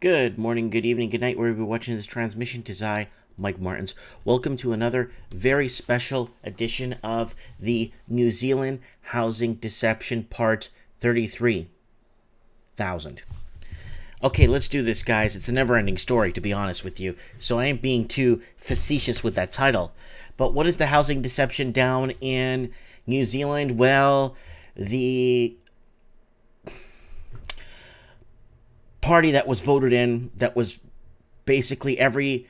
Good morning, good evening, good night, wherever you're watching this transmission. 'Tis I, Mike Martins. Welcome to another very special edition of the New Zealand Housing Deception Part 33,000. Okay, let's do this, guys. It's a never-ending story, to be honest with you, so I ain't being too facetious with that title. But what is the housing deception down in New Zealand? Well, the party that was voted in, that was basically every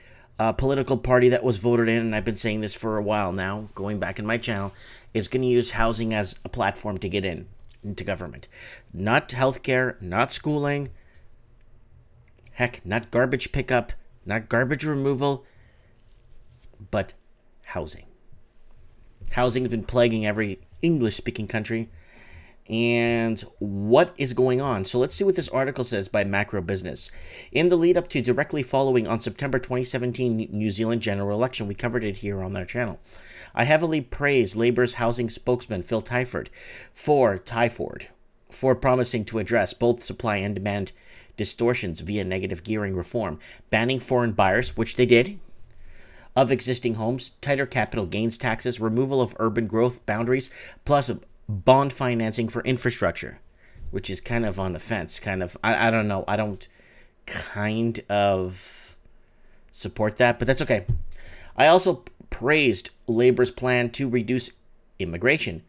political party that was voted in, and I've been saying this for a while now, going back in my channel, is going to use housing as a platform to get into government. Not healthcare, not schooling, heck, not garbage pickup, not garbage removal, but housing. Housing has been plaguing every English-speaking country. And what is going on? So let's see what this article says by Macro Business. In the lead up to directly following on September 2017 New Zealand general election, we covered it here on our channel. I heavily praised Labour's housing spokesman Phil Twyford for promising to address both supply and demand distortions via negative gearing reform, banning foreign buyers, which they did, of existing homes, tighter capital gains taxes, removal of urban growth boundaries, plus bond financing for infrastructure, which is kind of on the fence. I don't know. I don't kind of support that, but that's okay. I also praised Labour's plan to reduce immigration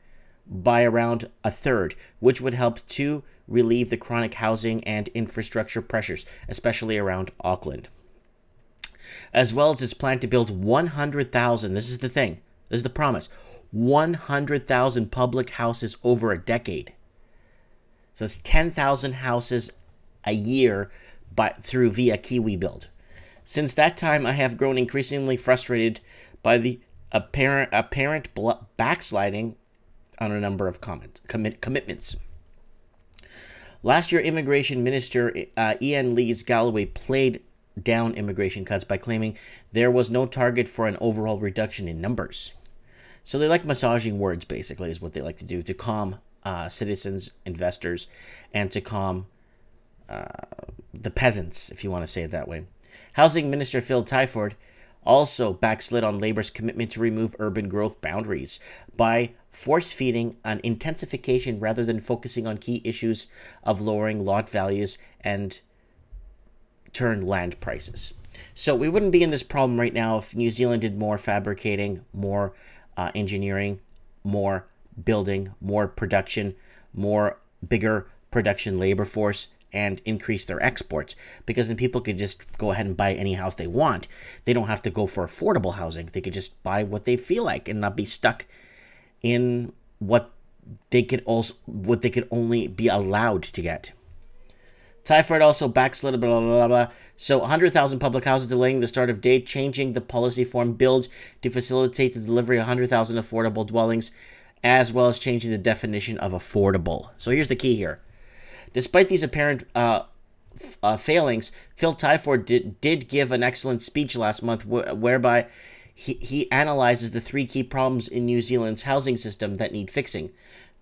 by around a third, which would help to relieve the chronic housing and infrastructure pressures, especially around Auckland. As well as its plan to build 100,000, this is the thing, this is the promise, 100,000 public houses over a decade. So it's 10,000 houses a year through via Kiwi build. Since that time, I have grown increasingly frustrated by the apparent backsliding on a number of commitments. Last year, Immigration Minister Ian Lees-Galloway played down immigration cuts by claiming there was no target for an overall reduction in numbers. So they like massaging words, basically, is what they like to do, to calm citizens, investors, and to calm the peasants, if you want to say it that way. Housing Minister Phil Twyford also backslid on Labour's commitment to remove urban growth boundaries by force-feeding an intensification rather than focusing on key issues of lowering lot values and turn land prices. So we wouldn't be in this problem right now if New Zealand did more fabricating, more engineering, more building, more production, bigger production labor force, and increase their exports, because then people could just go ahead and buy any house they want. They don't have to go for affordable housing. They could just buy what they feel like and not be stuck in what they could only be allowed to get. Twyford also backslid, blah, blah, blah, blah. So 100,000 public houses delaying the start of date, changing the policy form builds to facilitate the delivery of 100,000 affordable dwellings, as well as changing the definition of affordable. So here's the key here. Despite these apparent failings, Phil Twyford did give an excellent speech last month whereby he analyzes the three key problems in New Zealand's housing system that need fixing.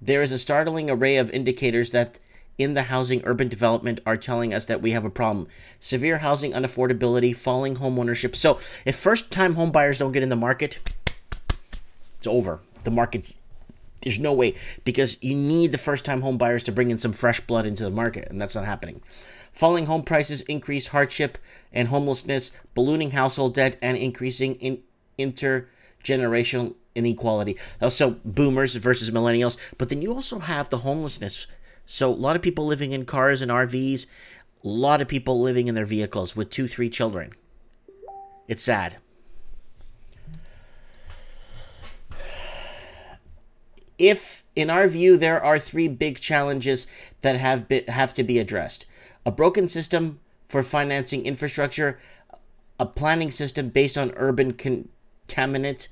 There is a startling array of indicators that in the housing urban development are telling us that we have a problem. Severe housing unaffordability, falling home ownership. So if first-time home buyers don't get in the market, it's over. The market's, there's no way, because you need the first-time home buyers to bring in some fresh blood into the market, and that's not happening. Falling home prices, increased hardship and homelessness, ballooning household debt, and increasing intergenerational inequality. So boomers versus millennials, but then you also have the homelessness. So a lot of people living in cars and RVs, a lot of people living in their vehicles with 2-3 children. It's sad. If, in our view, there are three big challenges that have to be addressed. A broken system for financing infrastructure, a planning system based on urban contaminant,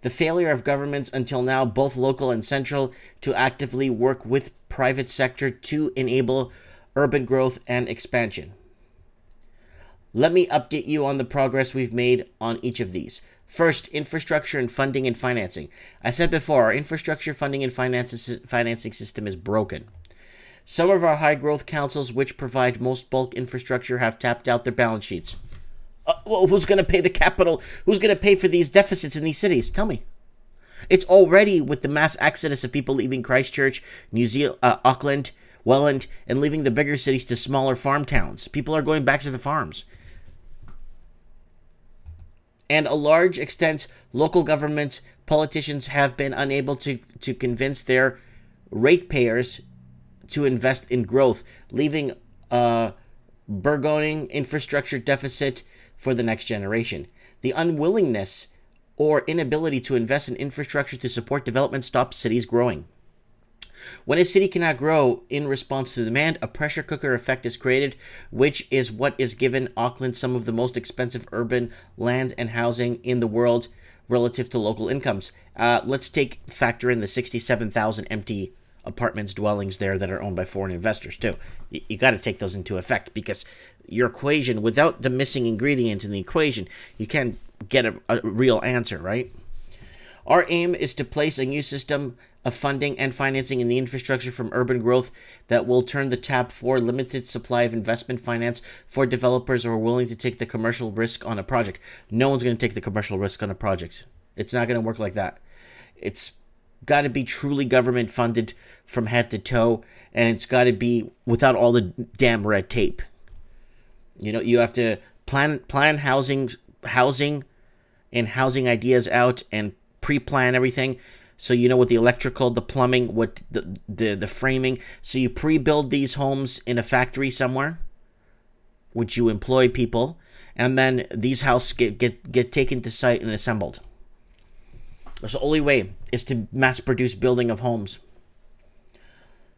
the failure of governments until now, both local and central, to actively work with private sector to enable urban growth and expansion. Let me update you on the progress we've made on each of these. First, infrastructure and funding and financing. I said before, our infrastructure funding and financing system is broken. Some of our high-growth councils, which provide most bulk infrastructure, have tapped out their balance sheets. Well, who's going to pay the capital? Who's going to pay for these deficits in these cities? Tell me. It's already with the mass exodus of people leaving Christchurch, New Zealand, Auckland, Welland, and leaving the bigger cities to smaller farm towns. People are going back to the farms. And a large extent, local government politicians have been unable to convince their ratepayers to invest in growth, leaving a burgeoning infrastructure deficit for the next generation. The unwillingness or inability to invest in infrastructure to support development stops cities growing. When a city cannot grow in response to demand, a pressure cooker effect is created, which is what is given Auckland some of the most expensive urban land and housing in the world relative to local incomes. Let's factor in the 67,000 empty apartments, dwellings there that are owned by foreign investors too. You got to take those into effect, because your equation, without the missing ingredient in the equation, you can't get a real answer, right? Our aim is to place a new system of funding and financing in the infrastructure from urban growth that will turn the tap for limited supply of investment finance for developers who are willing to take the commercial risk on a project. No one's going to take the commercial risk on a project. It's not going to work like that. It's got to be truly government funded from head to toe, and it's got to be without all the damn red tape. You know, you have to plan housing and housing ideas out and pre-plan everything, so you know what the electrical, the plumbing, what the framing. So you pre-build these homes in a factory somewhere, which you employ people, and then these houses get taken to site and assembled. That's the only way, is to mass produce building of homes.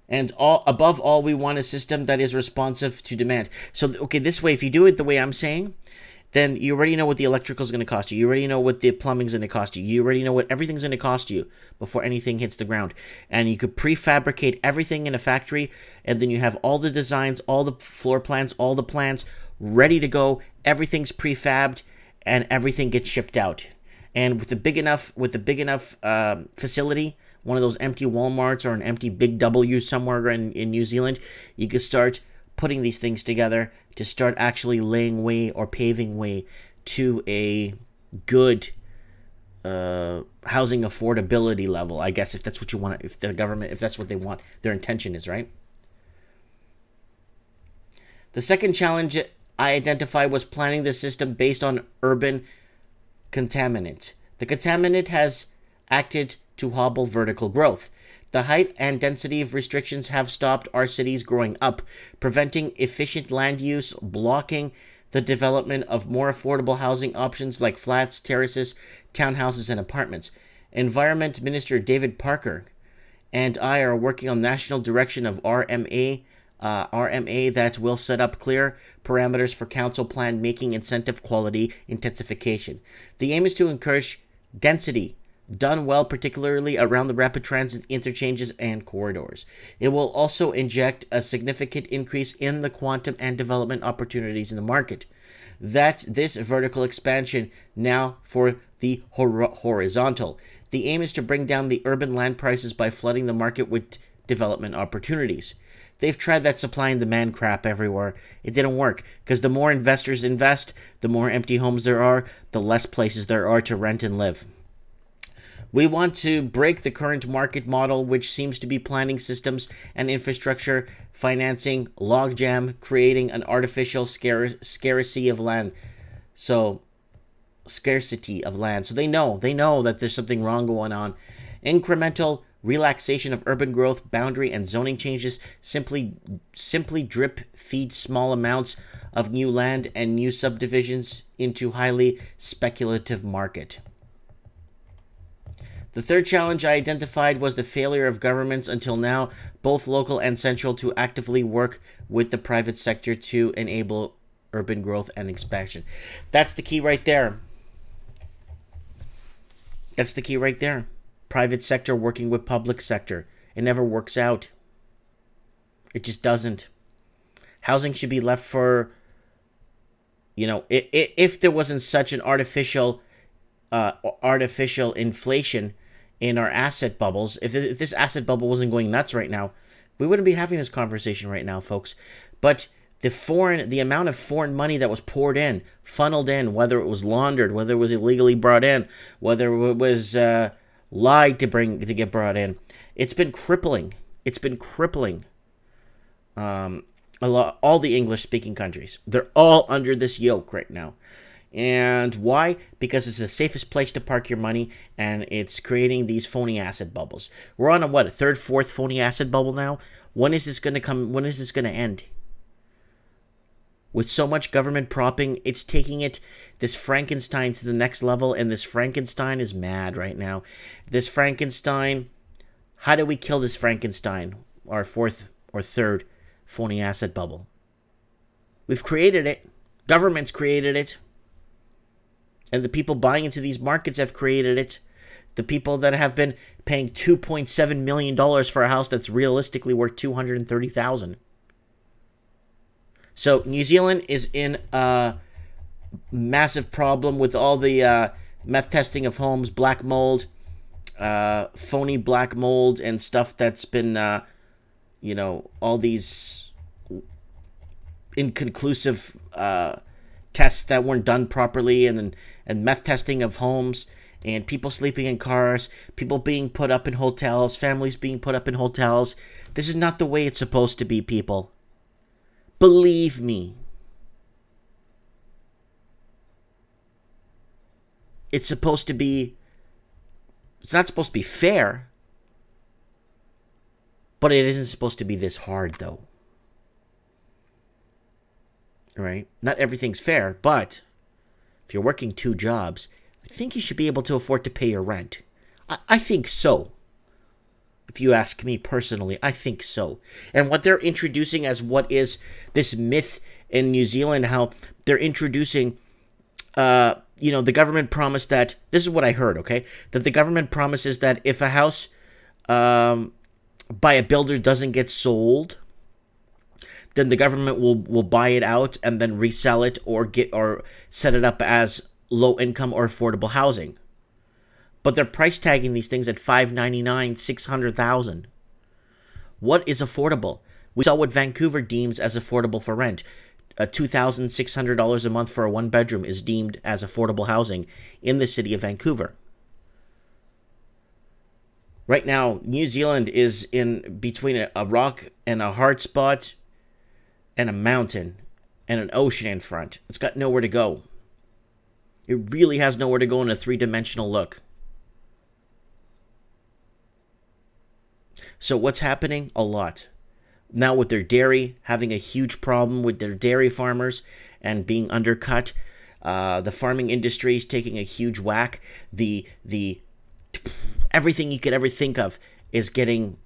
And above all, we want a system that is responsive to demand. So, okay, this way, if you do it the way I'm saying, then you already know what the electrical is going to cost you. You already know what the plumbing is going to cost you. You already know what everything's going to cost you before anything hits the ground. And you could prefabricate everything in a factory, and then you have all the designs, all the floor plans, all the plans ready to go. Everything's prefabbed, and everything gets shipped out. And with the big enough facility, one of those empty Walmarts or an empty Big W somewhere in New Zealand, you could start putting these things together to start actually laying way or paving way to a good housing affordability level, I guess, if that's what you want, if the government, if that's what they want, their intention is, right? The second challenge I identified was planning the system based on urban contaminant. The contaminant has acted to hobble vertical growth. The height and density of restrictions have stopped our cities growing up, preventing efficient land use, blocking the development of more affordable housing options like flats, terraces, townhouses, and apartments. Environment Minister David Parker and I are working on national direction of RMA that will set up clear parameters for council plan making incentive quality intensification. The aim is to encourage density done well, particularly around the rapid transit interchanges and corridors. It will also inject a significant increase in the quantum and development opportunities in the market. That's this vertical expansion. Now for the horizontal. The aim is to bring down the urban land prices by flooding the market with development opportunities. They've tried that supply and demand crap everywhere. It didn't work, because the more investors invest, the more empty homes there are, the less places there are to rent and live. We want to break the current market model, which seems to be planning systems and infrastructure, financing, logjam, creating an artificial scarcity of land. So they know that there's something wrong going on. Incremental relaxation of urban growth, boundary, and zoning changes simply drip feed small amounts of new land and new subdivisions into highly speculative market. The third challenge I identified was the failure of governments until now, both local and central, to actively work with the private sector to enable urban growth and expansion. That's the key right there. That's the key right there. Private sector working with public sector. It never works out. It just doesn't. Housing should be left for, you know, if there wasn't such an artificial inflation in our asset bubbles, if this asset bubble wasn't going nuts right now, We wouldn't be having this conversation right now, folks. But the amount of foreign money that was poured in, funneled in, whether it was laundered, whether it was illegally brought in, whether it was lied to get brought in, it's been crippling. It's been crippling. All the English-speaking countries, they're all under this yoke right now. And why? Because it's the safest place to park your money, and it's creating these phony asset bubbles. We're on a third, fourth phony asset bubble now. When is this going to come? When is this going to end? With so much government propping, it's taking this Frankenstein to the next level, and this Frankenstein is mad right now. This Frankenstein, how do we kill this Frankenstein? Our fourth or third phony asset bubble. We've created it. Government's created it. And the people buying into these markets have created it. The people that have been paying $2.7 million for a house that's realistically worth $230,000. So New Zealand is in a massive problem with all the meth testing of homes, black mold, phony black mold, and stuff that's been, you know, all these inconclusive tests that weren't done properly, and meth testing of homes, and people sleeping in cars, people being put up in hotels, families being put up in hotels. This is not the way it's supposed to be, people. Believe me. It's not supposed to be fair, but it isn't supposed to be this hard, though. Right? Not everything's fair, but if you're working 2 jobs, I think you should be able to afford to pay your rent. I think so. If you ask me personally, I think so. And what they're introducing as what is this myth in New Zealand, how they're introducing, you know, the government promised that, this is what I heard, okay? That the government promises that if a house by a builder doesn't get sold, then the government will buy it out and then resell it or set it up as low income or affordable housing. But they're price tagging these things at $599, $600,000. What is affordable? We saw what Vancouver deems as affordable for rent. $2,600 a month for a 1-bedroom is deemed as affordable housing in the city of Vancouver. Right now, New Zealand is in between a rock and a hard spot and a mountain and an ocean in front. It's got nowhere to go. It really has nowhere to go in a 3-dimensional look. So what's happening? A lot. Now with their dairy, having a huge problem with their dairy farmers and being undercut. The farming industry is taking a huge whack. Everything you could ever think of is getting...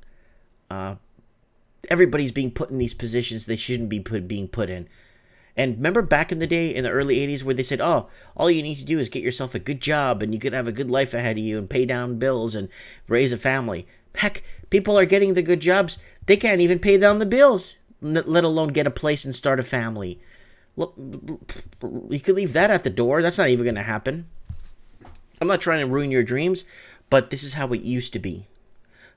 everybody's being put in these positions they shouldn't be being put in. And remember back in the day, in the early 80s, where they said, oh, all you need to do is get yourself a good job and you could have a good life ahead of you and pay down bills and raise a family. Heck, people are getting the good jobs. They can't even pay down the bills, let alone get a place and start a family. Look, you could leave that at the door. That's not even going to happen. I'm not trying to ruin your dreams, but this is how it used to be.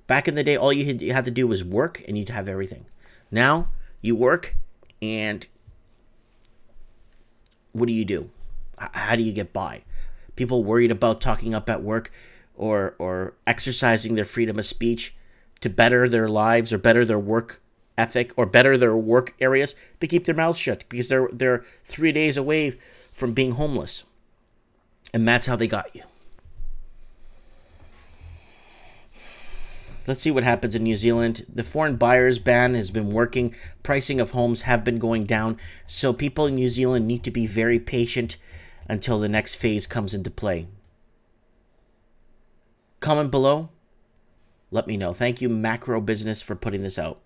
Back in the day, all you had to do was work and you'd have everything. Now, you work and what do? How do you get by? People worried about talking up at work or exercising their freedom of speech to better their lives or better their work ethic or better their work areas, they keep their mouths shut because they're 3 days away from being homeless. And that's how they got you. Let's see what happens in New Zealand. The foreign buyers ban has been working. Pricing of homes have been going down. So people in New Zealand need to be very patient until the next phase comes into play. Comment below. Let me know. Thank you, Macro Business, for putting this out.